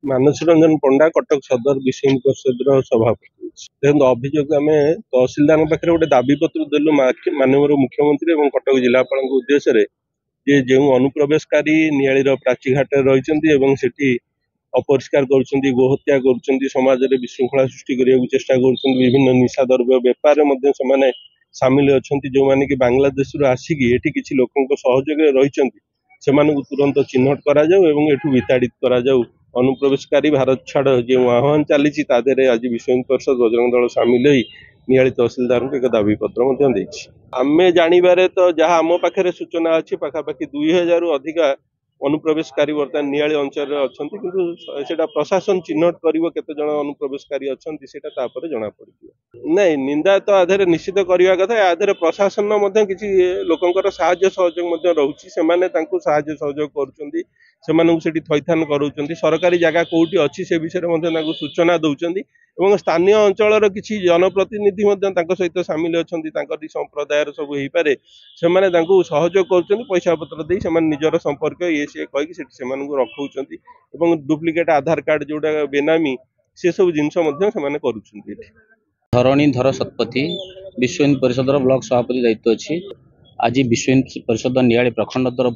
ମାନସ रंजन पंडा कटक सदर विश्व हिंदू परिषद सभापति। देखो अभियोग आम तहसिलदार पाखे गोटे दाबीपत्र देलु माननीय मुख्यमंत्री और कटक जिलापाल उद्देश्य जे जो अनुप्रवेशकारी नियालीर प्राचीघाट रही अपरिष्कार कर गोहत्या कर समाज में विशृंखला सृष्टि करने चेष्टा कर विभिन्न निशा द्रव्य बेपार से सामिल अच्छा जो मैंने कि बांग्लादेश आसिकी ये किसी लोक सहयोग रही तुरंत चिन्हट करा विताड़ित करा अनुप्रवेशकारी भारत छाड़ जो आह्वान चली आज विश्व हिंदू परिषद बजरंग दल सामिल हो नियाली तहसिलदार को एक दाबीपत्र आम जानवे तो जहाँ आम पाखे सूचना अच्छी पखापाखि 2000 अधिका अनुप्रवेशकारी बर्तमान नियाली अंचल अच्छा कि प्रशासन चिन्हट कर अनुप्रवेशकारी अच्छा जना पड़ नहीं निंदा तो आधे निश्चित करने कथा आधे प्रशासन किसी लोकंर साहाय्य सहयोग रोचे साहाय्य सहयोग कर थैथान कर सरकारी जगह कौटी अच्छी से विषय सूचना दौरान और स्थानीय अंचल किसी जनप्रतिनिधि सहित सामिल अच्छा संप्रदायर सब हो पारे से सहयोग कर पैसा पत्र दे निजर संपर्क ये सी कहीकि रखुं डुप्लिकेट आधार कार्ड जोटा बेनामी से सब जिनस कर धरणीधर शतपथी विश्व हिंदू परिषद ब्लॉक सभापति दायित्व अच्छी आज विश्व हिंदू परिषद नियाली प्रखंड तरफ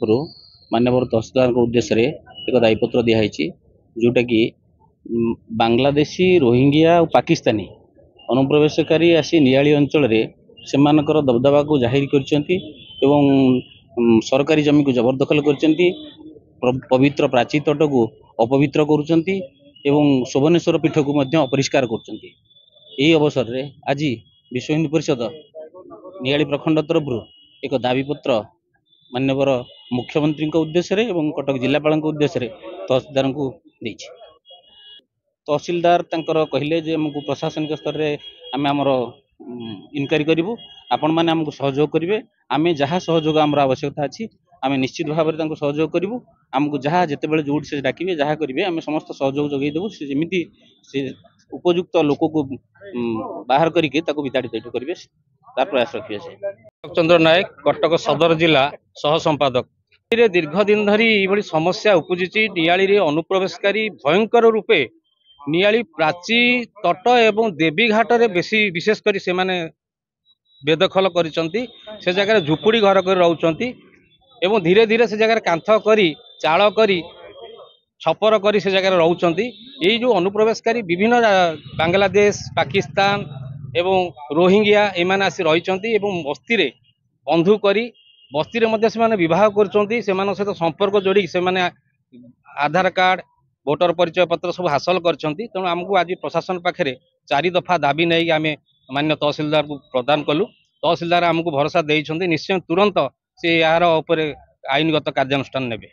माननीय तहसीलदार उद्देश्य एक दायीपत्र दिखाई जोटा कि बांग्लादेशी रोहिंग्या और पाकिस्तानी अनुप्रवेशकारी आसी नियाली अंचल से दबदबा को जाहिर कर सरकारी जमी को जबरदखल कर पवित्र प्राची तट को अपवित्र कर शोभनेश्वर पीठ को अपरिष्कार कर अवसर में आज विश्व हिंदू परिषद नियाली प्रखंड तरफ एक दाबीपत्र माननीय मुख्यमंत्री उद्देश्य एवं कटक जिलापाल उद्देश्य तहसीलदार को देछि। तहसीलदार कहले जे हमको प्रशासनिक स्तर में आम आमर इनक्वारी करूँ आपण मैंने आमको सहयोग करेंगे आम जहाँ सहयोग आम आवश्यकता अच्छी आम निश्चित भाव में सहयोग करूँ आमको जहाँ जिते जो से डाकिए जहाँ करेंगे आम समस्त सहयोग जोगेदेवु से जमी से उपयुक्त लोक को बाहर करके विताड़ित करेंगे तार प्रयास रखिए। चंद्र नायक कटक सदर जिला सह संपादक दीर्घ दिन धरी ये समस्या उपजी नियाली अनुप्रवेशकारी भयंकर रूपे नियाली प्राची तट एवं देवी घाट रे बेसी विशेषकर से माने बेदखल कर जगह झुपुड़ी घर कर रोचंती एवं धीरे धीरे से जगह कांथ करी चाल करी छपर करी से जगह रोचंती ये जो अनुप्रवेशकारी विभिन्न बांग्लादेश पाकिस्तान एवं रोहिंग्या एमान आसी रही एवं बस्ती रे बंधु करी बस्ती रे मध्य से विवाह कर सहित संपर्क जोड़ी से आधार कार्ड वोटर परिचय पत्र सब हासिल कर तेणु आमको आज प्रशासन पाखे 4 दफा दाबी नहीं आम मान्य तहसीलदार को प्रदान कलु तहसीलदार आमको भरोसा देइछन्ति निश्चय तुरंत से यार आईनगत कार्यानुष्ठान नेबे।